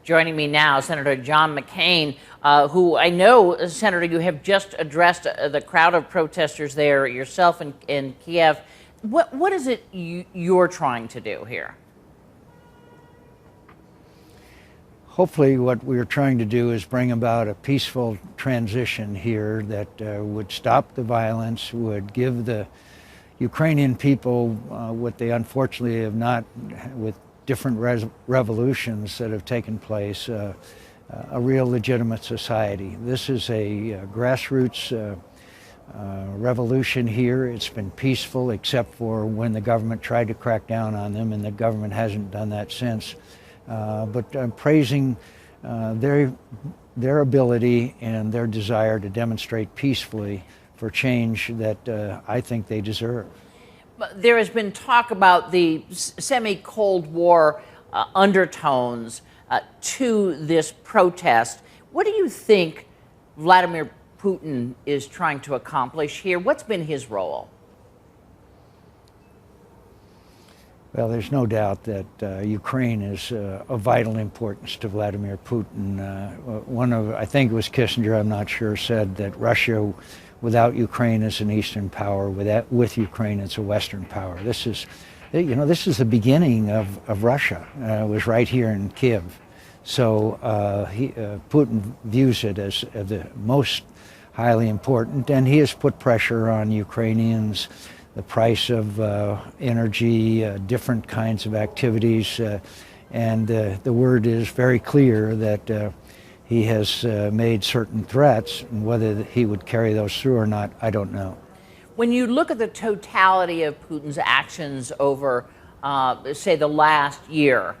Joining me now, Senator John McCain, who I know, Senator, you have just addressed the crowd of protesters there yourself in Kiev. What is it you're trying to do here? Hopefully what we're trying to do is bring about a peaceful transition here that would stop the violence, would give the Ukrainian people what they unfortunately have not, with different revolutions that have taken place, a real legitimate society. This is a grassroots revolution here. It's been peaceful except for when the government tried to crack down on them, and the government hasn't done that since. But I'm praising their ability and their desire to demonstrate peacefully for change that I think they deserve. There has been talk about the semi-Cold War undertones to this protest. What do you think Vladimir Putin is trying to accomplish here? What's been his role? Well, there's no doubt that Ukraine is of vital importance to Vladimir Putin. I think it was Kissinger, I'm not sure, said that Russia without Ukraine is an Eastern power, with Ukraine it's a Western power. This is the beginning of Russia. It was right here in Kiev. So Putin views it as the most highly important, and he has put pressure on Ukrainians. The price of energy, different kinds of activities, and the word is very clear that he has made certain threats, and whether he would carry those through or not, I don't know. When you look at the totality of Putin's actions over, say, the last year,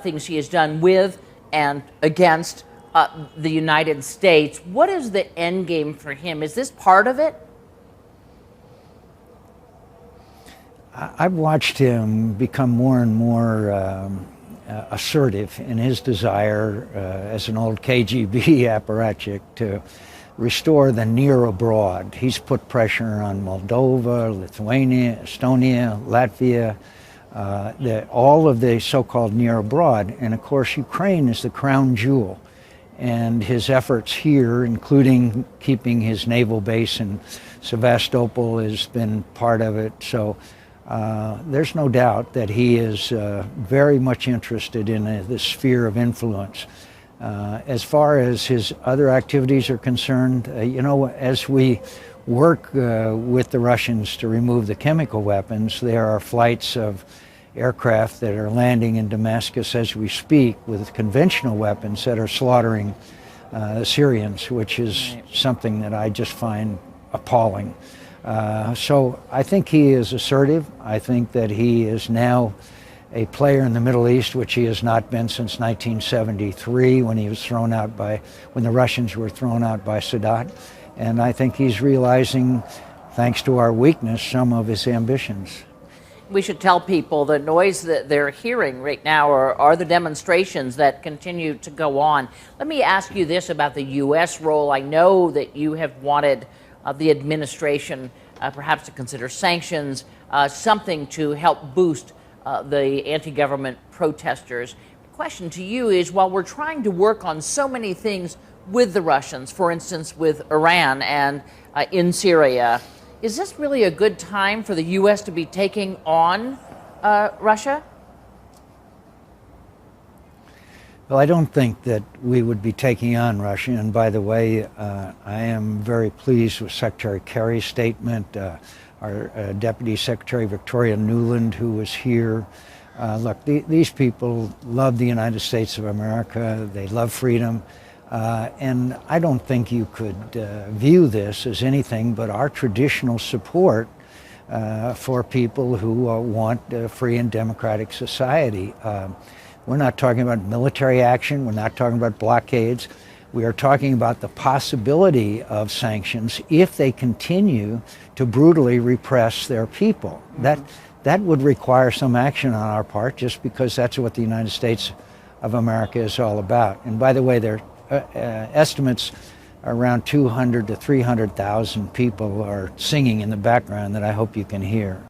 things he has done with and against the United States, what is the end game for him? Is this part of it? I've watched him become more and more assertive in his desire as an old KGB apparatchik to restore the near abroad. He's put pressure on Moldova, Lithuania, Estonia, Latvia, all of the so-called near abroad. And of course, Ukraine is the crown jewel. And his efforts here, including keeping his naval base in Sevastopol, has been part of it. So there's no doubt that he is very much interested in this sphere of influence. As far as his other activities are concerned, as we work with the Russians to remove the chemical weapons, there are flights of aircraft that are landing in Damascus as we speak with conventional weapons that are slaughtering the Syrians, which is something that I just find appalling. So I think he is assertive. I think that he is now a player in the Middle East, which he has not been since 1973 when he was thrown out when the Russians were thrown out by Sadat. And I think he's realizing, thanks to our weakness, some of his ambitions. We should tell people the noise that they're hearing right now are the demonstrations that continue to go on. Let me ask you this about the U.S. role. I know that you have wanted the administration perhaps to consider sanctions, something to help boost the anti-government protesters. The question to you is, while we're trying to work on so many things with the Russians, for instance with Iran and in Syria, is this really a good time for the U.S. to be taking on Russia? Well, I don't think that we would be taking on Russia. And by the way, I am very pleased with Secretary Kerry's statement, our Deputy Secretary Victoria Nuland, who was here. Look, these people love the United States of America. They love freedom. And I don't think you could view this as anything but our traditional support for people who want a free and democratic society. We're not talking about military action. We're not talking about blockades. We are talking about the possibility of sanctions if they continue to brutally repress their people. That would require some action on our part, just because that's what the United States of America is all about. And by the way, there are estimates around 200 to 300,000 people are singing in the background that I hope you can hear.